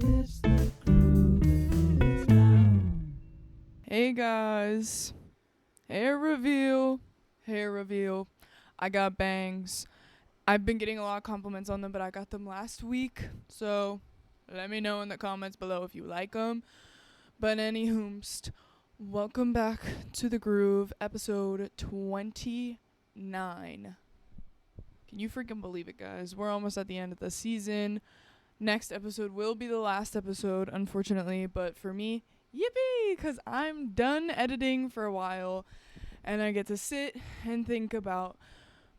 It's the groove is now. Hey guys, hair reveal, hair reveal. I got bangs. I've been getting a lot of compliments on them, but I got them last week. So let me know in the comments below if you like them. But anywhoomst, welcome back to the groove, episode 29. Can you freaking believe it, guys? We're almost at the end of the season. Next episode will be the last episode, unfortunately, but for me, yippee, because I'm done editing for a while, and I get to sit and think about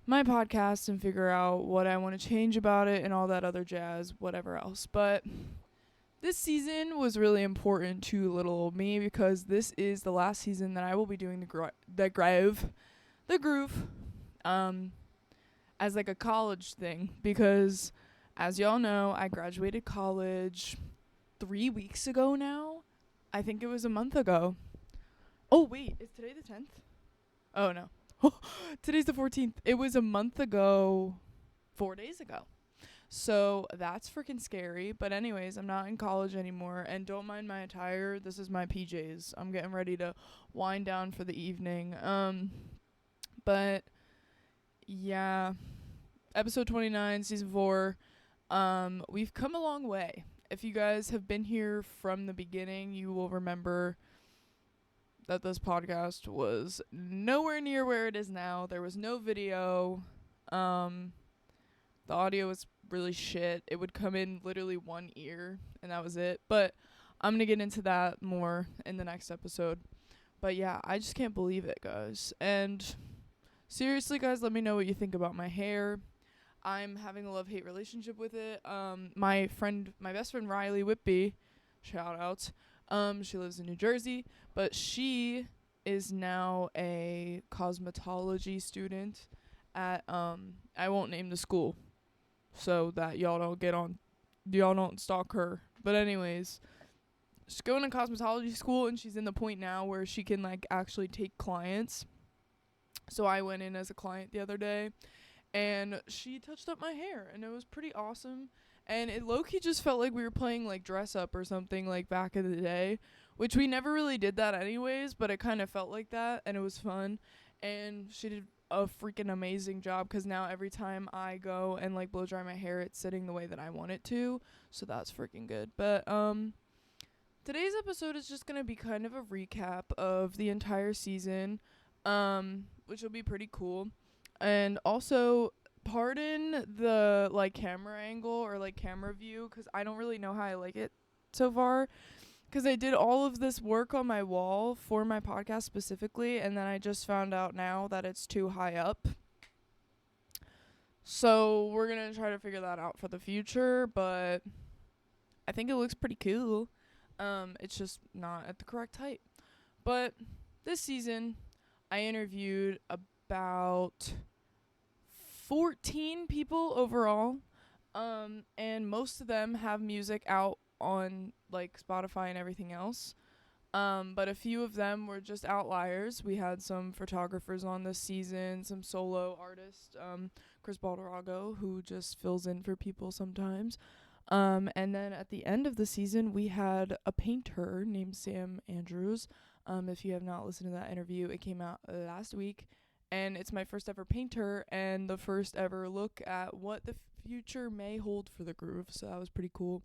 my podcast and figure out what I want to change about it and all that other jazz, whatever else. But this season was really important to little old me because this is the last season that I will be doing the groove, as like a college thing, because as y'all know, I graduated college 3 weeks ago now. I think it was a month ago. Oh, wait. Is today the 10th? Oh, no. Today's the 14th. It was a month ago, 4 days ago. So that's freaking scary. But anyways, I'm not in college anymore. And don't mind my attire. This is my PJs. I'm getting ready to wind down for the evening. But yeah. Episode 29, season 4. We've come a long way. If you guys have been here from the beginning, you will remember that this podcast was nowhere near where it is now. There was no video. The audio was really shit. It would come in literally one ear, and that was it. But I'm going to get into that more in the next episode. But yeah, I just can't believe it, guys. And seriously, guys, let me know what you think about my hair. I'm having a love-hate relationship with it. My best friend Riley Whitby, shout out. She lives in New Jersey, but she is now a cosmetology student at I won't name the school so that y'all don't stalk her. But anyways, she's going to cosmetology school, and she's in the point now where she can like actually take clients. So I went in as a client the other day, and she touched up my hair, and it was pretty awesome. And it low-key just felt like we were playing, like, dress up or something, like, back in the day. Which we never really did that anyways, but it kind of felt like that, and it was fun. And she did a freaking amazing job, because now every time I go and, like, blow-dry my hair, it's sitting the way that I want it to. So that's freaking good. But, today's episode is just going to be kind of a recap of the entire season, which will be pretty cool. And also, pardon the, like, camera angle or, like, camera view, because I don't really know how I like it so far. Because I did all of this work on my wall for my podcast specifically, and then I just found out now that it's too high up. So we're going to try to figure that out for the future, but I think it looks pretty cool. It's just not at the correct height. But this season, I interviewed about 14 people overall, and most of them have music out on like Spotify and everything else, but a few of them were just outliers. We had some photographers on this season, some solo artists, Chris Balderago, who just fills in for people sometimes, and then at the end of the season we had a painter named Sam Andrews. If you have not listened to that interview, it came out last week. And it's my first ever painter and the first ever look at what the future may hold for the groove. So that was pretty cool.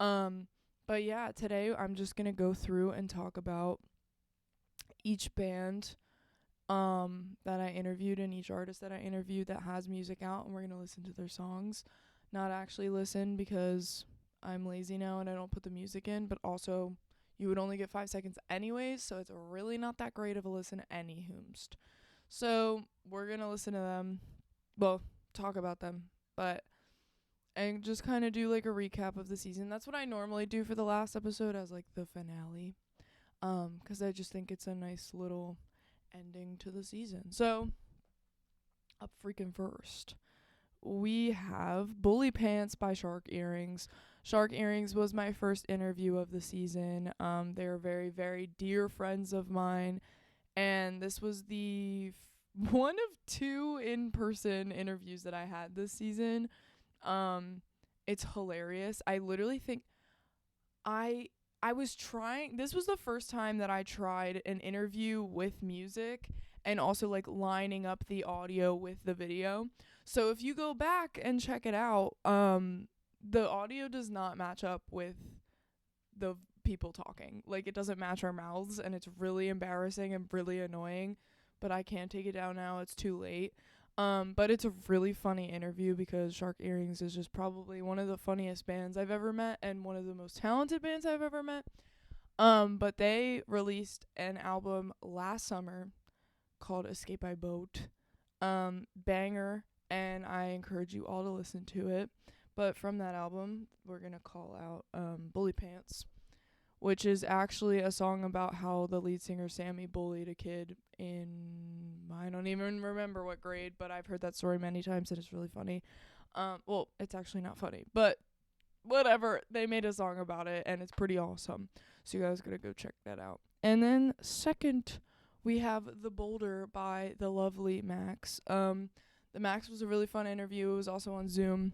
But yeah, today I'm just going to go through and talk about each band that I interviewed and each artist that I interviewed that has music out. And we're going to listen to their songs. Not actually listen because I'm lazy now and I don't put the music in. But also, you would only get 5 seconds anyways. So it's really not that great of a listen anyhoomst. So we're going to listen to them, well, talk about them, and just kind of do like a recap of the season. That's what I normally do for the last episode as like the finale, because I just think it's a nice little ending to the season. So up freaking first, we have Bully Pants by Shark Earrings. Shark Earrings was my first interview of the season. They're very, very dear friends of mine. And this was the one of 2 in-person interviews that I had this season. It's hilarious. I literally think I I was trying, this was the first time that I tried an interview with music and also like lining up the audio with the video. So if you go back and check it out, the audio does not match up with the people talking. Like it doesn't match our mouths, and it's really embarrassing and really annoying, but I can't take it down now. It's too late. But it's a really funny interview because Shark Earrings is just probably one of the funniest bands I've ever met and one of the most talented bands I've ever met. But they released an album last summer called Escape by Boat. Banger, and I encourage you all to listen to it. But from that album, we're going to call out Bully Pants, which is actually a song about how the lead singer Sammy bullied a kid in, I don't even remember what grade, but I've heard that story many times and it's really funny. Well, it's actually not funny, but whatever. They made a song about it and it's pretty awesome. So you guys gotta go check that out. And then second, we have The Boulder by the lovely Max. The Max was a really fun interview. It was also on Zoom.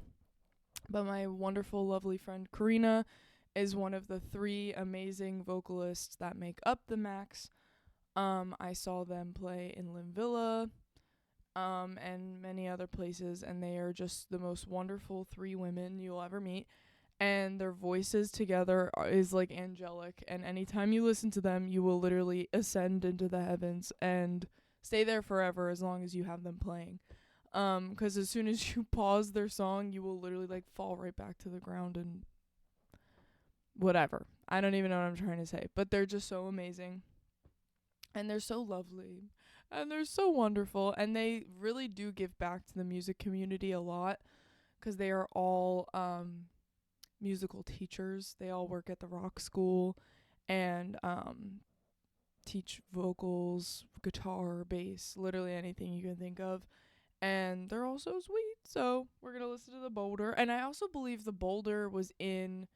But my wonderful, lovely friend Karina is one of the 3 amazing vocalists that make up the Max. I saw them play in Linvilla, and many other places, and they are just the most wonderful 3 women you'll ever meet. And their voices together is like angelic, and anytime you listen to them, you will literally ascend into the heavens and stay there forever as long as you have them playing. 'Cause as soon as you pause their song, you will literally like fall right back to the ground and whatever. I don't even know what I'm trying to say, but they're just so amazing. And they're so lovely. And they're so wonderful. And they really do give back to the music community a lot, 'cause they are all musical teachers. They all work at the rock school and teach vocals, guitar, bass, literally anything you can think of. And they're all so sweet. So we're going to listen to The Boulder. And I also believe The Boulder was in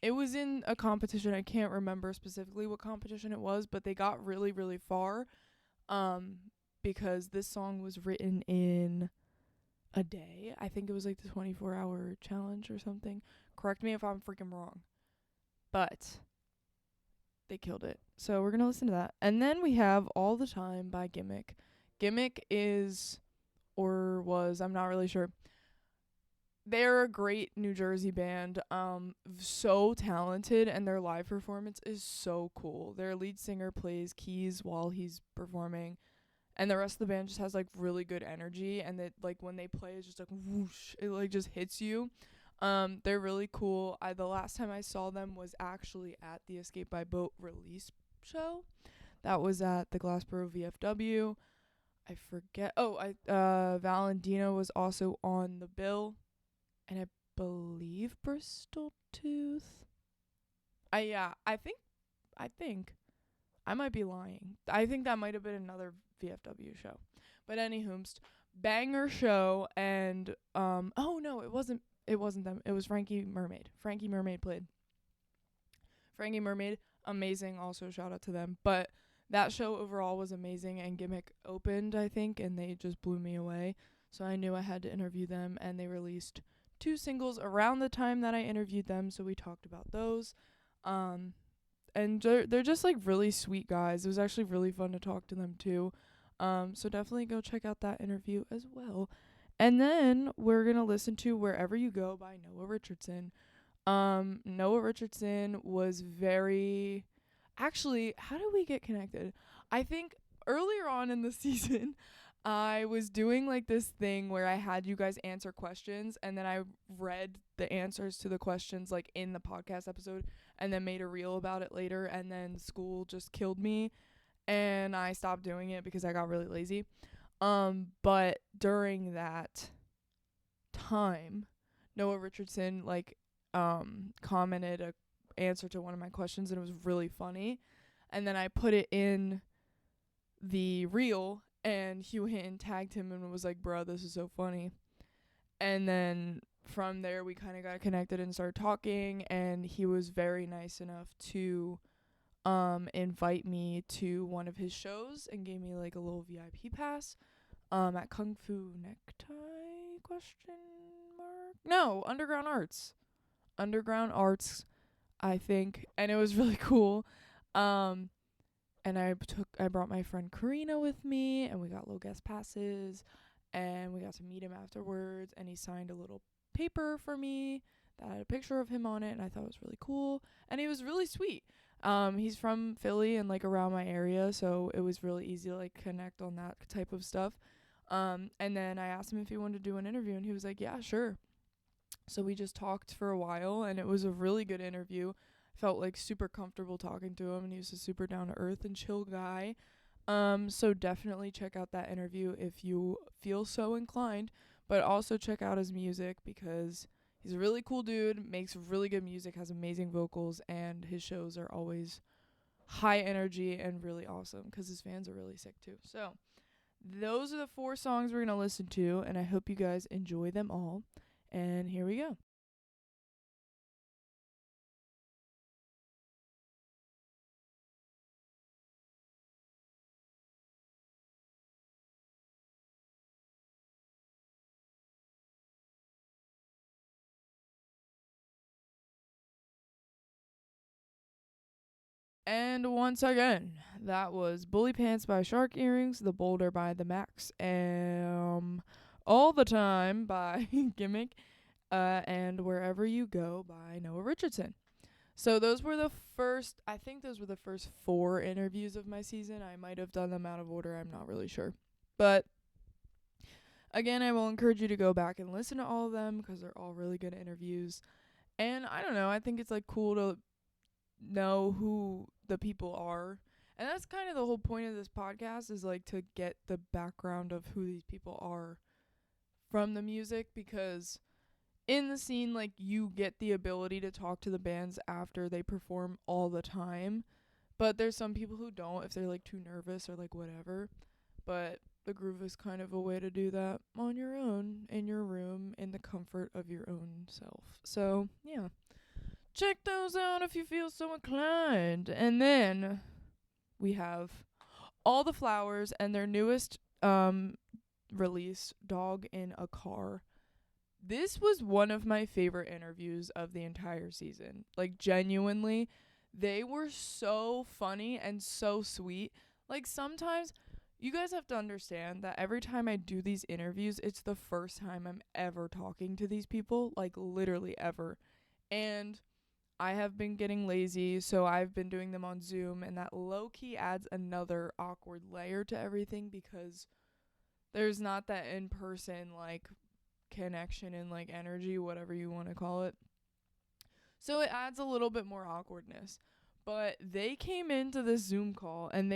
it was in a competition. I can't remember specifically what competition it was, but they got really, really far because this song was written in a day. I think it was like the 24-hour challenge or something. Correct me if I'm freaking wrong. But they killed it. So we're going to listen to that. And then we have All the Time by Gimmick. Gimmick is, or was, I'm not really sure. They're a great New Jersey band, so talented, and their live performance is so cool. Their lead singer plays keys while he's performing, and the rest of the band just has like really good energy, and that like when they play it's just like whoosh, it like just hits you. They're really cool. The last time I saw them was actually at the Escape by Boat release show. That was at the Glassboro VFW. I forget. Valentino was also on the bill. And I believe Bristol Tooth. I think. I might be lying. I think that might have been another VFW show. But anywhoomst, banger show, and oh no, it wasn't them. It was Frankie Mermaid. Frankie Mermaid played. Frankie Mermaid, amazing, also shout out to them. But that show overall was amazing, and Gimmick opened, I think, and they just blew me away. So I knew I had to interview them, and they released 2 singles around the time that I interviewed them, so we talked about those. And they're just like really sweet guys. It was actually really fun to talk to them too. So definitely go check out that interview as well. And then we're gonna listen to Wherever You Go by Noah Richardson. Noah Richardson was very, actually, how did we get connected? I think earlier on in the season, I was doing like this thing where I had you guys answer questions, and then I read the answers to the questions like in the podcast episode, and then made a reel about it later, and then school just killed me and I stopped doing it because I got really lazy. But during that time, Noah Richardson like commented a answer to one of my questions, and it was really funny. And then I put it in the reel, and Hugh Hinton tagged him and was like, "Bro, this is so funny." And then from there, we kind of got connected and started talking, and he was very nice enough to invite me to one of his shows and gave me like a little VIP pass at Kung Fu Necktie ? No, Underground Arts. underground arts, I think, and it was really cool. Um, and I brought my friend Karina with me, and we got little guest passes, and we got to meet him afterwards, and he signed a little paper for me that had a picture of him on it, and I thought it was really cool, and he was really sweet. He's from Philly and like around my area, so it was really easy to like connect on that type of stuff. And then I asked him if he wanted to do an interview, and he was like, yeah, sure. So we just talked for a while, and it was a really good interview. Felt like super comfortable talking to him, and he was a super down to earth and chill guy. So definitely check out that interview if you feel so inclined, but also check out his music because he's a really cool dude, makes really good music, has amazing vocals, and his shows are always high energy and really awesome because his fans are really sick too. So those are the 4 songs we're going to listen to, and I hope you guys enjoy them all. And here we go. And once again, that was Bully Pants by Shark Earrings, The Boulder by The Max, All the Time by Gimmick, and Wherever You Go by Noah Richardson. So those were I think those were the first 4 interviews of my season. I might have done them out of order, I'm not really sure. But again, I will encourage you to go back and listen to all of them because they're all really good interviews. And I don't know, I think it's like cool to know who the people are. And that's kind of the whole point of this podcast is like to get the background of who these people are from the music, because in the scene, like, you get the ability to talk to the bands after they perform all the time, but there's some people who don't if they're like too nervous or like whatever. But the groove is kind of a way to do that on your own, in your room, in the comfort of your own self. So yeah, check those out if you feel so inclined. And then we have All the Flowers and their newest release, Dog in a Car. This was one of my favorite interviews of the entire season. Like, genuinely, they were so funny and so sweet. Like, sometimes you guys have to understand that every time I do these interviews, it's the first time I'm ever talking to these people, like literally ever. And I have been getting lazy, so I've been doing them on Zoom, and that low-key adds another awkward layer to everything because there's not that in-person, like, connection and, like, energy, whatever you want to call it. So it adds a little bit more awkwardness. But they came into this Zoom call, and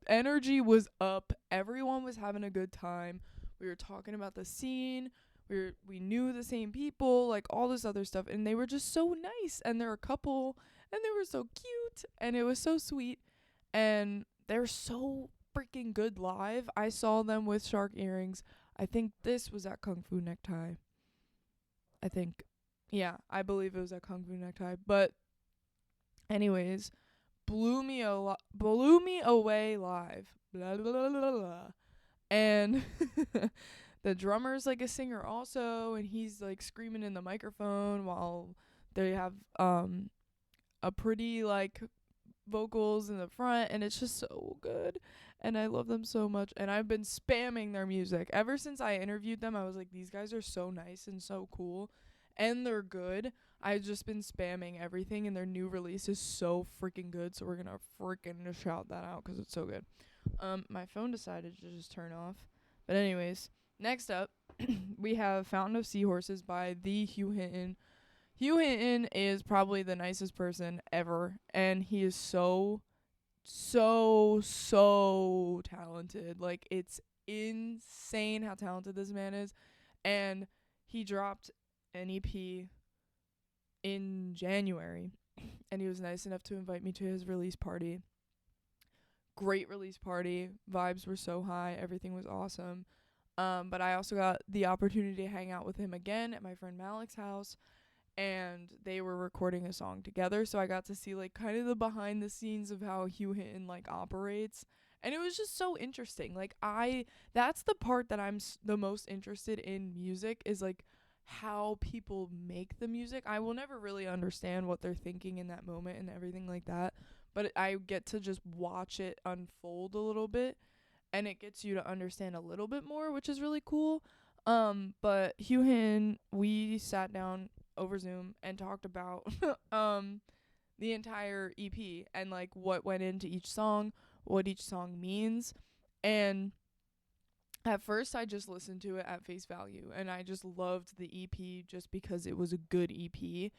energy was up. Everyone was having a good time. We were talking about the scene. We knew the same people, like all this other stuff, and they were just so nice, and they're a couple, and they were so cute, and it was so sweet, and they're so freaking good live. I saw them with Shark Earrings. I think this was at Kung Fu Necktie. I think, yeah, I believe it was at Kung Fu Necktie. But anyways, blew me away live. Blah blah blah blah blah. And the drummer's like a singer also, and he's like screaming in the microphone while they have a pretty like vocals in the front, and it's just so good, and I love them so much, and I've been spamming their music ever since I interviewed them. I was like, these guys are so nice and so cool, and they're good. I've just been spamming everything, and their new release is so freaking good, so we're gonna freaking shout that out because it's so good. My phone decided to just turn off. But anyways, next up, we have Fountain of Seahorses by the Hugh Hinton. Hugh Hinton is probably the nicest person ever, and he is so talented. Like, it's insane how talented this man is. And he dropped an EP in January, and he was nice enough to invite me to his release party. Great release party. Vibes were so high. Everything was awesome. But I also got the opportunity to hang out with him again at my friend Malik's house, and they were recording a song together, so I got to see like kind of the behind the scenes of how Hugh Hinton like operates, and it was just so interesting. Like, that's the part that I'm the most interested in music, is like how people make the music. I will never really understand what they're thinking in that moment and everything like that, but I get to just watch it unfold a little bit, and it gets you to understand a little bit more, which is really cool. But Hyun, we sat down over Zoom and talked about the entire EP and like what went into each song, what each song means. And at first I just listened to it at face value and I just loved the EP just because it was a good EP.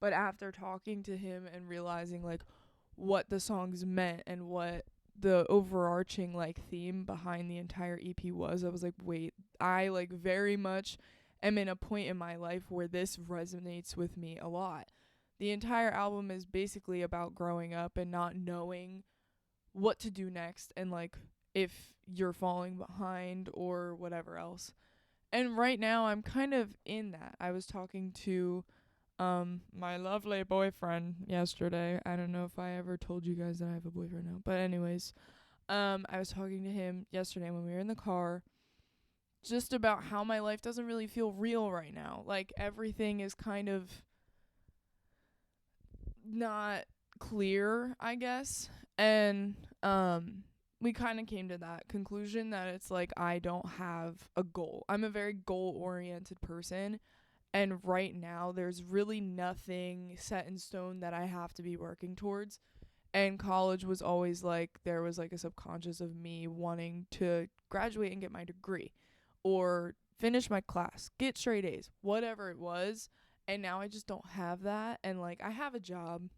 But after talking to him and realizing like what the songs meant and what the overarching like theme behind the entire EP was, I was like, wait, I like very much am in a point in my life where this resonates with me a lot. The entire album is basically about growing up and not knowing what to do next and like if you're falling behind or whatever else. And right now I'm kind of in that. I was talking to my lovely boyfriend yesterday. I don't know if I ever told you guys that I have a boyfriend now. But anyways, I was talking to him yesterday when we were in the car just about how my life doesn't really feel real right now. Like everything is kind of not clear, I guess. And we kind of came to that conclusion that it's like I don't have a goal. I'm a very goal-oriented person, and right now there's really nothing set in stone that I have to be working towards. And college was always like there was like a subconscious of me wanting to graduate and get my degree or finish my class, get straight A's, whatever it was. And now I just don't have that. And like I have a job.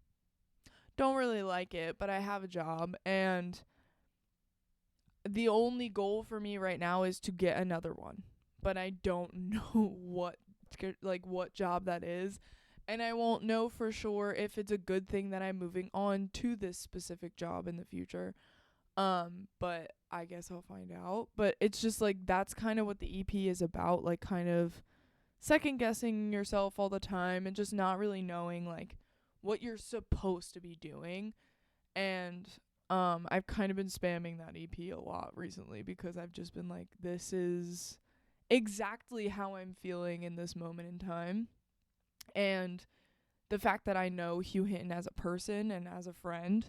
Don't really like it, but I have a job, and the only goal for me right now is to get another one. But I don't know what job that is, and I won't know for sure if it's a good thing that I'm moving on to this specific job in the future. But I guess I'll find out. But it's just like that's kind of what the EP is about, like kind of second guessing yourself all the time and just not really knowing like what you're supposed to be doing. And I've kind of been spamming that EP a lot recently because I've just been like, this is exactly how I'm feeling in this moment in time. And the fact that I know Hugh Hinton as a person and as a friend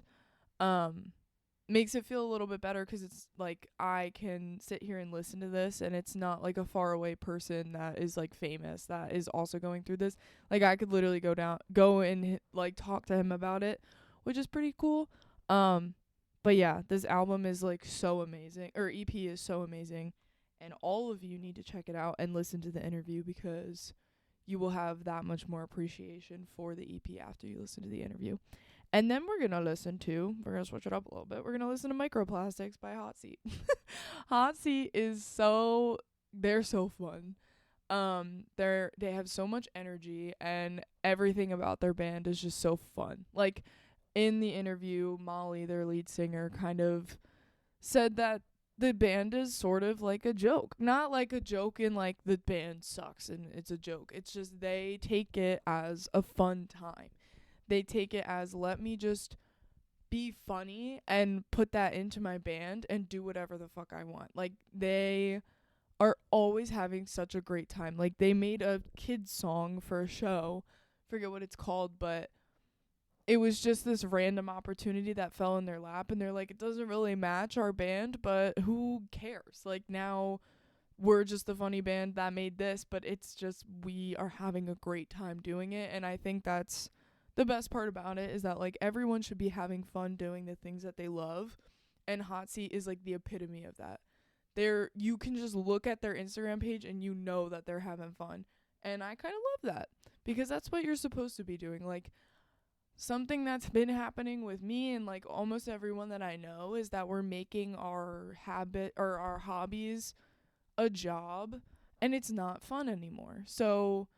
makes it feel a little bit better because it's like I can sit here and listen to this and it's not like a faraway person that is like famous that is also going through this. Like I could literally go and like talk to him about it, which is pretty cool. But yeah, this album is like so amazing, or EP is so amazing, and all of you need to check it out and listen to the interview because you will have that much more appreciation for the EP after you listen to the interview. And then we're going to switch it up a little bit. We're going to listen to Microplastics by Hot Seat. Hot Seat is they're so fun. They have so much energy and everything about their band is just so fun. Like in the interview, Molly, their lead singer, kind of said that the band is sort of like a joke. Not like a joke in like the band sucks and it's a joke. It's just they take it as a fun time. They take it as let me just be funny and put that into my band and do whatever the fuck I want. Like they are always having such a great time. Like they made a kids song for a show. Forget what it's called, but it was just this random opportunity that fell in their lap and they're like, it doesn't really match our band, but who cares? Like now we're just the funny band that made this, but it's just we are having a great time doing it. And I think that's the best part about it is that like everyone should be having fun doing the things that they love, and Hot Seat is like the epitome of that. You can just look at their Instagram page and you know that they're having fun, and I kind of love that because that's what you're supposed to be doing. Like something that's been happening with me and like almost everyone that I know is that we're making our habit or our hobbies a job, and it's not fun anymore. So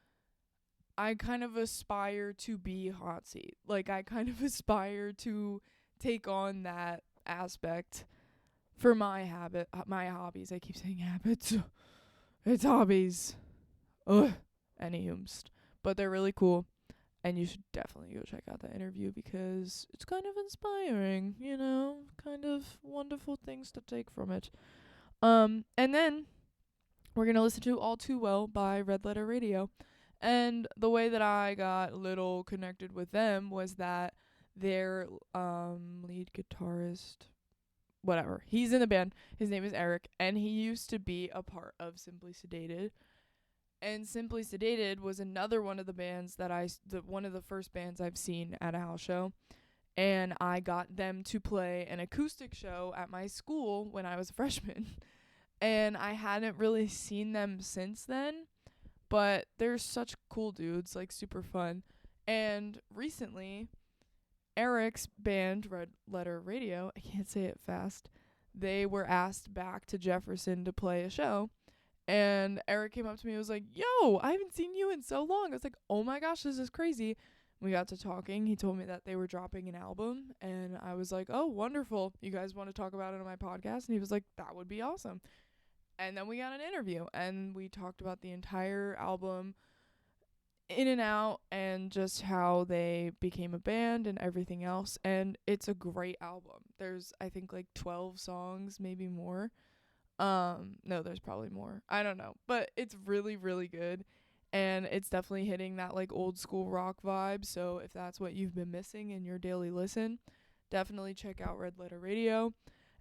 I kind of aspire to be Hot Seat. Like I kind of aspire to take on that aspect for my hobbies. I keep saying habits. It's hobbies. Ugh. Anywho, but they're really cool, and you should definitely go check out that interview because it's kind of inspiring, kind of wonderful things to take from it. And then we're gonna listen to All Too Well by Red Letter Radio. And the way that I got a little connected with them was that their lead guitarist, whatever, he's in the band. His name is Eric, and he used to be a part of Simply Sedated. And Simply Sedated was another one of the bands that one of the first bands I've seen at a house show. And I got them to play an acoustic show at my school when I was a freshman. And I hadn't really seen them since then, but they're such cool dudes, like super fun. And recently, Eric's band, Red Letter Radio, I can't say it fast, they were asked back to Jefferson to play a show. And Eric came up to me and was like, yo, I haven't seen you in so long. I was like, oh my gosh, this is crazy. We got to talking. He told me that they were dropping an album. And I was like, oh, wonderful. You guys want to talk about it on my podcast? And he was like, that would be awesome. And then we got an interview. And we talked about the entire album, in and out, and just how they became a band and everything else. And it's a great album. There's, I think, like 12 songs, maybe more. No, there's probably more. I don't know. But it's really, really good. And it's definitely hitting that like old school rock vibe. So if that's what you've been missing in your daily listen, definitely check out Red Letter Radio.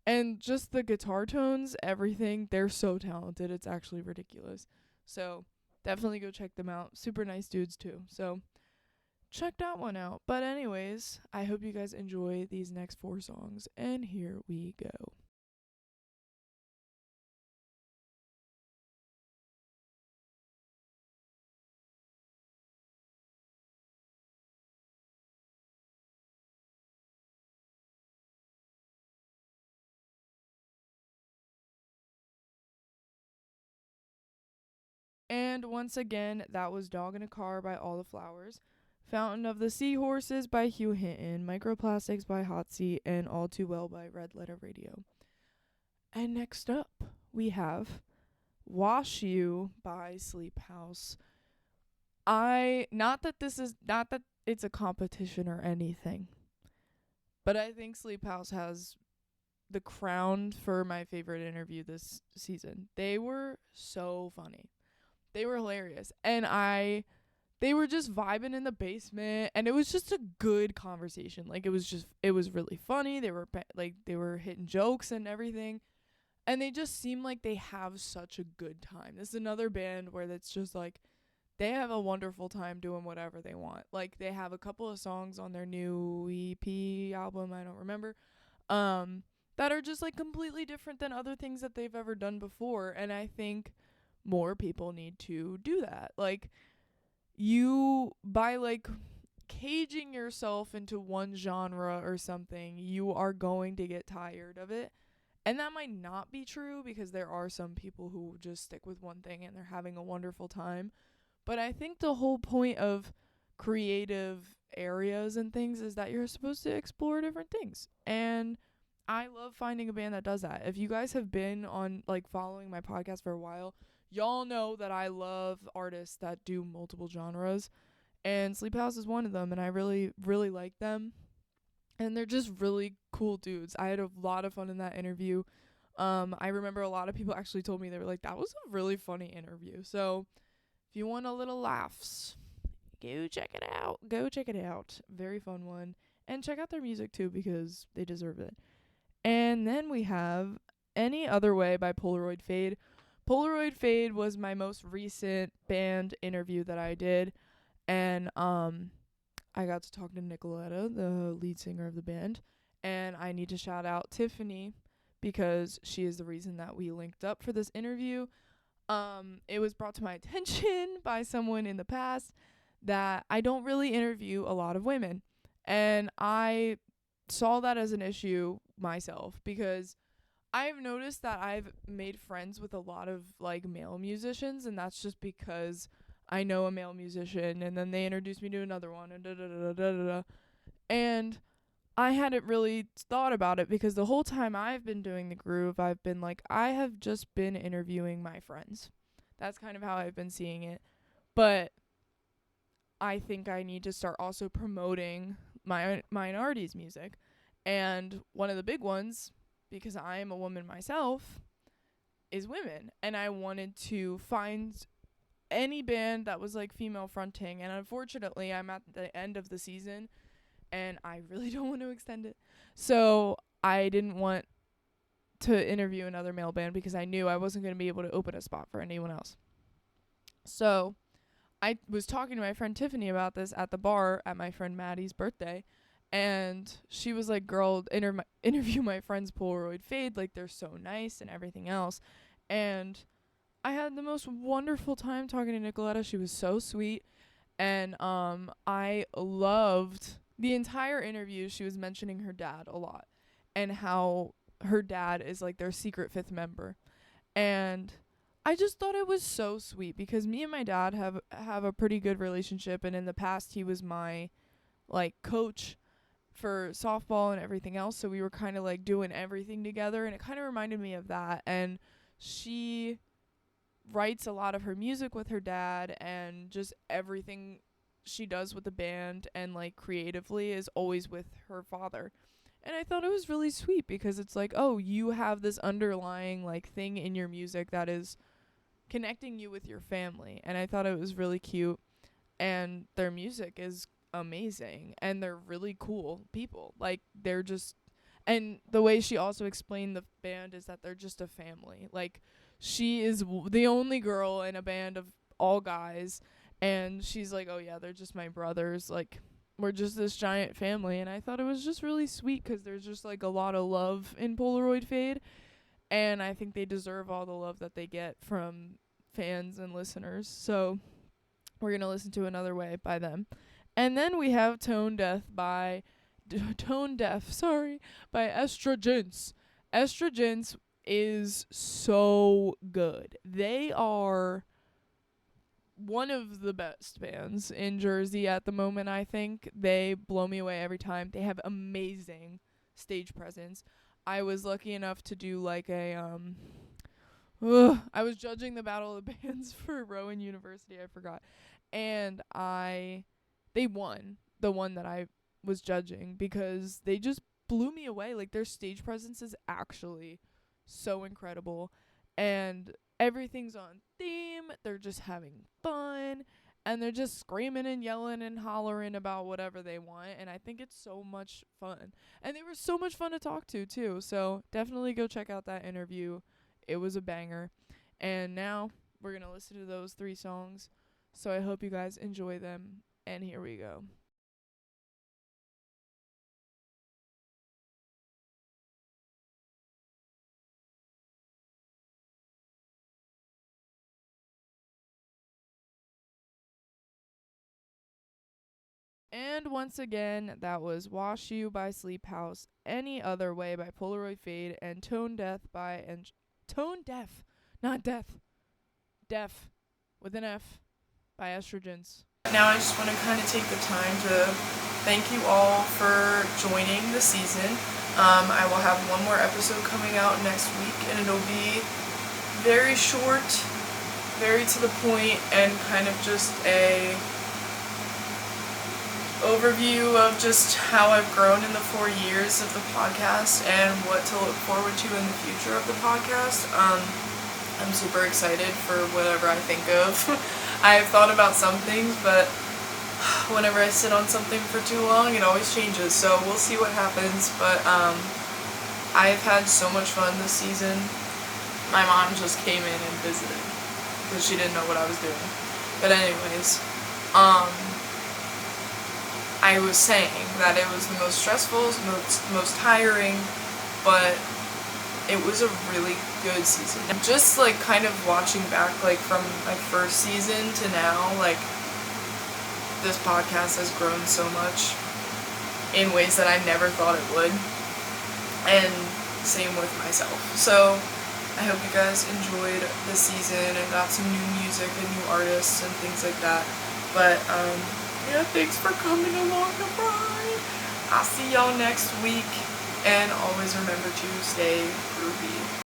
And just the guitar tones, everything, they're so talented. It's actually ridiculous. So definitely go check them out. Super nice dudes too. So check that one out. But anyways, I hope you guys enjoy these next 4 songs. And here we go. And once again, that was Dog in a Car by All the Flowers, Fountain of the Seahorses by Hugh Hinton, Microplastics by Hot Seat, and All Too Well by Red Letter Radio. And next up, we have Wash You by Sleep House. Not that it's a competition or anything, but I think Sleep House has the crown for my favorite interview this season. They were so funny. They were hilarious. And they were just vibing in the basement, and it was just a good conversation. Like it was really funny. They were hitting jokes and everything. And they just seem like they have such a good time. This is another band where it's just like they have a wonderful time doing whatever they want. Like they have a couple of songs on their new EP album, I don't remember, that are just like completely different than other things that they've ever done before. And I think more people need to do that. Like you, by like caging yourself into one genre or something, you are going to get tired of it. And that might not be true because there are some people who just stick with one thing and they're having a wonderful time. But I think the whole point of creative areas and things is that you're supposed to explore different things. And I love finding a band that does that. If you guys have been on like following my podcast for a while, y'all know that I love artists that do multiple genres. And Sleep House is one of them, and I really, really like them. And they're just really cool dudes. I had a lot of fun in that interview. I remember a lot of people actually told me, they were like, that was a really funny interview. So if you want a little laughs, go check it out. Go check it out. Very fun one. And check out their music too, because they deserve it. And then we have Any Other Way by Polaroid Fade. Polaroid Fade was my most recent band interview that I did. And I got to talk to Nicoletta, the lead singer of the band, and I need to shout out Tiffany because she is the reason that we linked up for this interview. It was brought to my attention by someone in the past that I don't really interview a lot of women, and I saw that as an issue myself because I've noticed that I've made friends with a lot of like male musicians, and that's just because I know a male musician, and then they introduced me to another one, and da-da-da-da-da-da. And I hadn't really thought about it because the whole time I've been doing the groove, I've been like, I have just been interviewing my friends. That's kind of how I've been seeing it. But I think I need to start also promoting my minorities' music. And one of the big ones, because I am a woman myself, is women. And I wanted to find any band that was like female fronting, and unfortunately I'm at the end of the season and I really don't want to extend it. So I didn't want to interview another male band because I knew I wasn't going to be able to open a spot for anyone else. So I was talking to my friend Tiffany about this at the bar at my friend Maddie's birthday, and she was like, girl, interview my friends Polaroid Fade, like they're so nice and everything else. And I had the most wonderful time talking to Nicoletta. She was so sweet, and I loved the entire interview. She was mentioning her dad a lot and how her dad is like their secret fifth member. And I just thought it was so sweet because me and my dad have a pretty good relationship, and in the past he was my like coach for softball and everything else, so we were kind of like doing everything together, and it kind of reminded me of that. And she writes a lot of her music with her dad, and just everything she does with the band and like creatively is always with her father. And I thought it was really sweet because it's like, oh, you have this underlying like thing in your music that is connecting you with your family. And I thought it was really cute, and their music is amazing, and they're really cool people. Like they're just, and the way she also explained the band is that they're just a family. Like she is the only girl in a band of all guys, and she's like, oh yeah, they're just my brothers, like we're just this giant family. And I thought it was just really sweet because there's just like a lot of love in Polaroid Fade, and I think they deserve all the love that they get from fans and listeners. So we're gonna listen to Another Way by them. And then we have Tone Deaf by Estrogens. Estrogens is so good. They are one of the best bands in Jersey at the moment, I think. They blow me away every time. They have amazing stage presence. I was lucky enough to do like a I was judging the Battle of the Bands for Rowan University, I forgot. And they won the one that I was judging because they just blew me away. Like their stage presence is actually so incredible, and everything's on theme. They're just having fun, and they're just screaming and yelling and hollering about whatever they want, and I think it's so much fun. And they were so much fun to talk to too, so definitely go check out that interview. It was a banger. And now we're gonna listen to those 3 songs, so I hope you guys enjoy them, and here we go. And once again, that was Wash You by Sleep House, Any Other Way by Polaroid Fade, and Tone Deaf by Tone Deaf, not Death, Deaf with an F by Estrogens. Now I just want to kind of take the time to thank you all for joining the season. I will have one more episode coming out next week, and it'll be very short, very to the point, and kind of just a overview of just how I've grown in the 4 years of the podcast and what to look forward to in the future of the podcast. I'm super excited for whatever I think of. I've thought about some things, but whenever I sit on something for too long, it always changes, so we'll see what happens. But I've had so much fun this season. My mom just came in and visited because she didn't know what I was doing. But anyways, I was saying that it was the most stressful, most tiring, but it was a really good season. And just like kind of watching back like from my first season to now, like this podcast has grown so much in ways that I never thought it would. And same with myself. So I hope you guys enjoyed this season and got some new music and new artists and things like that. But yeah, thanks for coming along the ride. I'll see y'all next week, and always remember to stay groovy.